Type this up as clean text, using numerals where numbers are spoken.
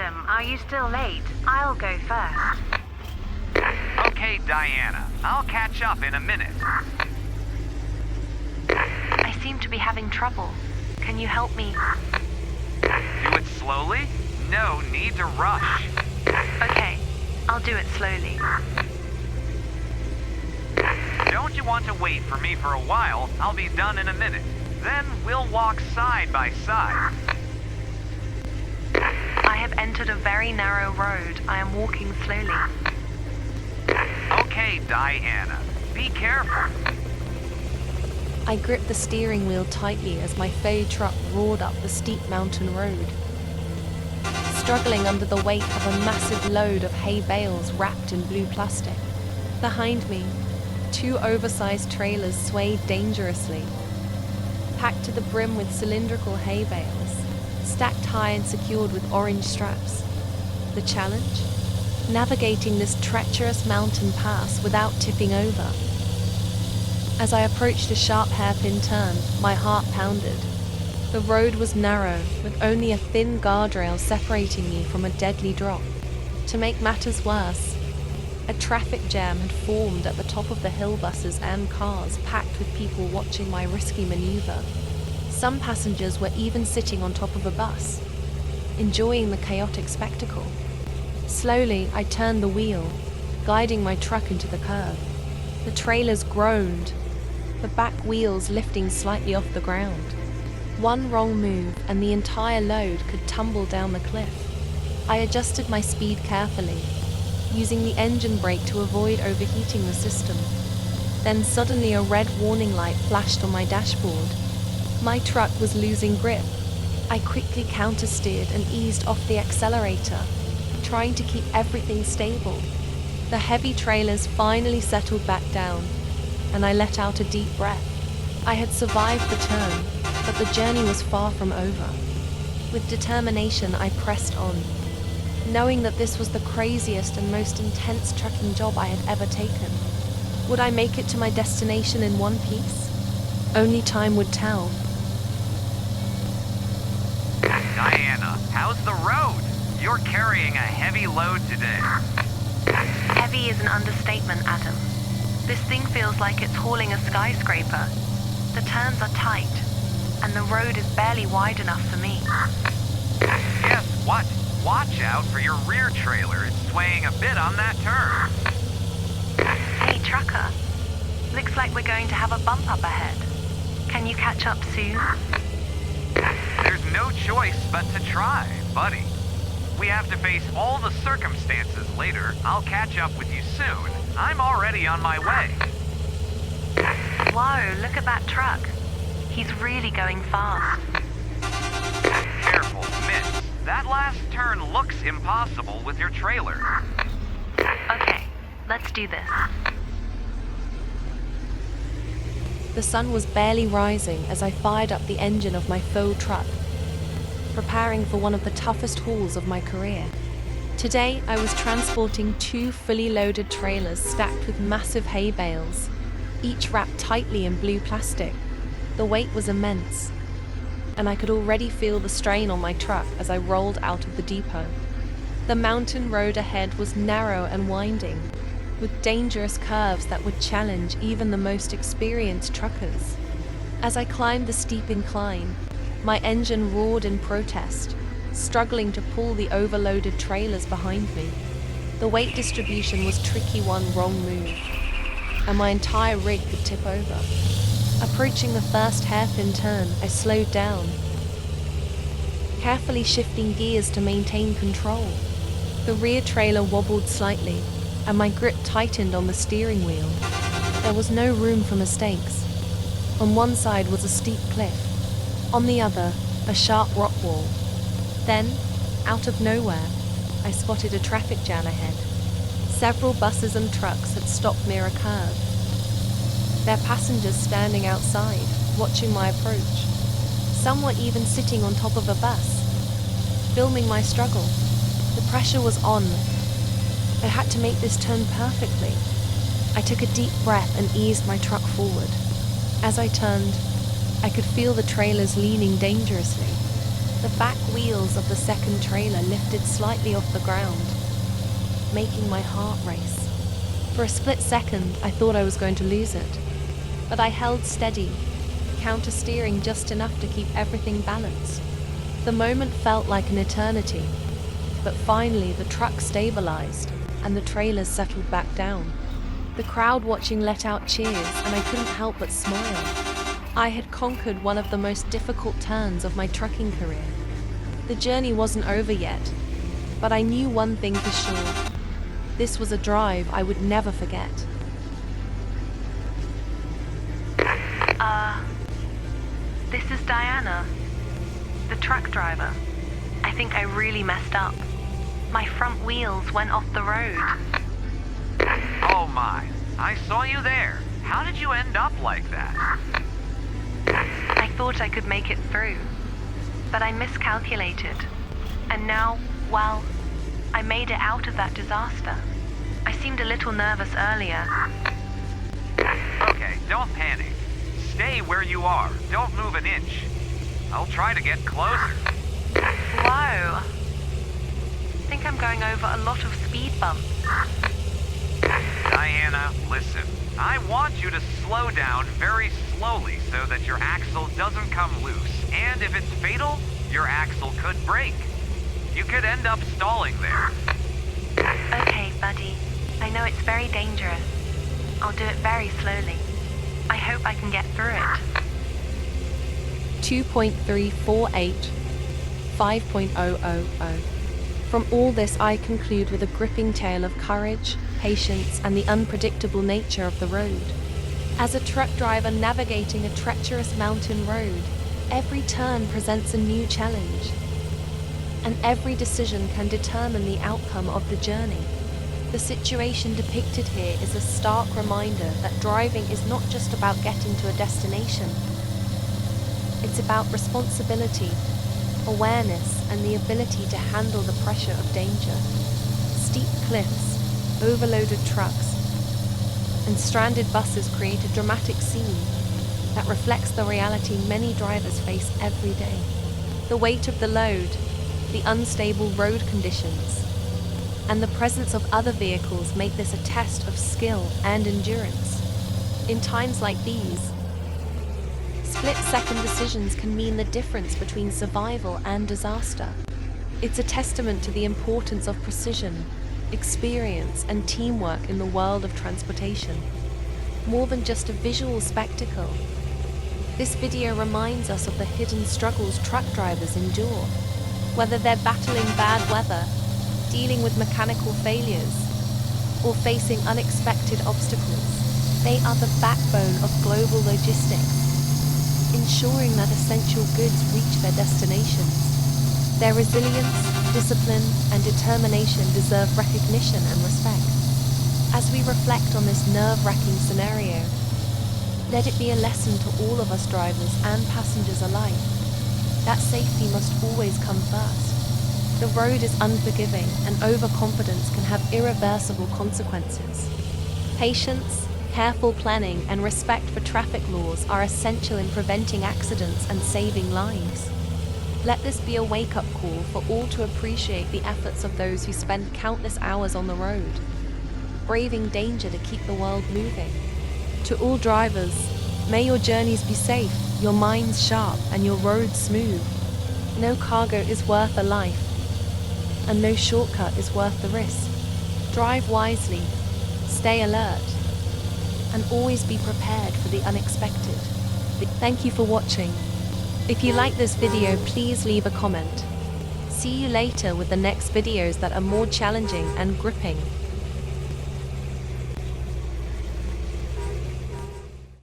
Adam, are you still late? I'll go first. Okay, Diana. I'll catch up in a minute. I seem to be having trouble. Can you help me? Do it slowly? No need to rush. Okay, I'll do it slowly. Don't you want to wait for me for a while? I'll be done in a minute. Then we'll walk side by side. I have entered a very narrow road. I am walking slowly. Okay, Diana. Be careful. I gripped the steering wheel tightly as my faux truck roared up the steep mountain road. Struggling under the weight of a massive load of hay bales wrapped in blue plastic. Behind me, 2 oversized trailers swayed dangerously. Packed to the brim with cylindrical hay bales, stacked high and secured with orange straps. The challenge? Navigating this treacherous mountain pass without tipping over. As I approached a sharp hairpin turn, my heart pounded. The road was narrow, with only a thin guardrail separating me from a deadly drop. To make matters worse, a traffic jam had formed at the top of the hill, buses and cars packed with people watching my risky maneuver. Some passengers were even sitting on top of a bus, enjoying the chaotic spectacle. Slowly, I turned the wheel, guiding my truck into the curve. The trailers groaned, the back wheels lifting slightly off the ground. One wrong move and the entire load could tumble down the cliff. I adjusted my speed carefully, using the engine brake to avoid overheating the system. Then suddenly a red warning light flashed on my dashboard. My truck was losing grip. I quickly countersteered and eased off the accelerator, trying to keep everything stable. The heavy trailers finally settled back down, and I let out a deep breath. I had survived the turn, but the journey was far from over. With determination, I pressed on, knowing that this was the craziest and most intense trucking job I had ever taken. Would I make it to my destination in one piece? Only time would tell. Diana, how's the road? You're carrying a heavy load today. Heavy is an understatement, Adam. This thing feels like it's hauling a skyscraper. The turns are tight, and the road is barely wide enough for me. Guess what? Watch out for your rear trailer. It's swaying a bit on that turn. Hey, trucker. Looks like we're going to have a bump up ahead. Can you catch up soon? There's no choice but to try, buddy. We have to face all the circumstances later. I'll catch up with you soon. I'm already on my way. Whoa, look at that truck. He's really going fast. Careful, miss. That last turn looks impossible with your trailer. Okay, let's do this. The sun was barely rising as I fired up the engine of my faux truck, preparing for one of the toughest hauls of my career. Today, I was transporting 2 fully loaded trailers stacked with massive hay bales, each wrapped tightly in blue plastic. The weight was immense, and I could already feel the strain on my truck as I rolled out of the depot. The mountain road ahead was narrow and winding, with dangerous curves that would challenge even the most experienced truckers. As I climbed the steep incline, my engine roared in protest, struggling to pull the overloaded trailers behind me. The weight distribution was tricky. One wrong move, and my entire rig could tip over. Approaching the first hairpin turn, I slowed down, carefully shifting gears to maintain control. The rear trailer wobbled slightly, and my grip tightened on the steering wheel. There was no room for mistakes. On one side was a steep cliff, on the other, a sharp rock wall. Then, out of nowhere, I spotted a traffic jam ahead. Several buses and trucks had stopped near a curve, their passengers standing outside, watching my approach. Some were even sitting on top of a bus, filming my struggle. The pressure was on. I had to make this turn perfectly. I took a deep breath and eased my truck forward. As I turned, I could feel the trailers leaning dangerously. The back wheels of the second trailer lifted slightly off the ground, making my heart race. For a split second, I thought I was going to lose it, but I held steady, counter-steering just enough to keep everything balanced. The moment felt like an eternity, but finally the truck stabilized and the trailers settled back down. The crowd watching let out cheers, and I couldn't help but smile. I had conquered one of the most difficult turns of my trucking career. The journey wasn't over yet, but I knew one thing for sure. This was a drive I would never forget. This is Diana, the truck driver. I think I really messed up. My front wheels went off the road. Oh my, I saw you there. How did you end up like that? I thought I could make it through, but I miscalculated. And now, well, I made it out of that disaster. I seemed a little nervous earlier. Okay, don't panic. Stay where you are. Don't move an inch. I'll try to get closer. Whoa. I think I'm going over a lot of speed bumps. Diana, listen. I want you to slow down very slowly so that your axle doesn't come loose. And if it's fatal, your axle could break. You could end up stalling there. Okay, buddy. I know it's very dangerous. I'll do it very slowly. I hope I can get through it. 2.348 5.000. From all this, I conclude with a gripping tale of courage, patience, and the unpredictable nature of the road. As a truck driver navigating a treacherous mountain road, every turn presents a new challenge, and every decision can determine the outcome of the journey. The situation depicted here is a stark reminder that driving is not just about getting to a destination. It's about responsibility, awareness, and the ability to handle the pressure of danger. Steep cliffs, overloaded trucks, and stranded buses create a dramatic scene that reflects the reality many drivers face every day. The weight of the load, the unstable road conditions, and the presence of other vehicles make this a test of skill and endurance. In times like these, split-second decisions can mean the difference between survival and disaster. It's a testament to the importance of precision, experience, and teamwork in the world of transportation. More than just a visual spectacle, this video reminds us of the hidden struggles truck drivers endure. Whether they're battling bad weather, dealing with mechanical failures, or facing unexpected obstacles, they are the backbone of global logistics, ensuring that essential goods reach their destinations. Their resilience, discipline, and determination deserve recognition and respect. As we reflect on this nerve-wracking scenario, let it be a lesson to all of us drivers and passengers alike that safety must always come first. The road is unforgiving, and overconfidence can have irreversible consequences. Patience, careful planning, and respect for traffic laws are essential in preventing accidents and saving lives. Let this be a wake-up call for all to appreciate the efforts of those who spend countless hours on the road, braving danger to keep the world moving. To all drivers, may your journeys be safe, your minds sharp, and your roads smooth. No cargo is worth a life, and no shortcut is worth the risk. Drive wisely, stay alert, and always be prepared for the unexpected. Thank you for watching. If you like this video, please leave a comment. See you later with the next videos that are more challenging and gripping.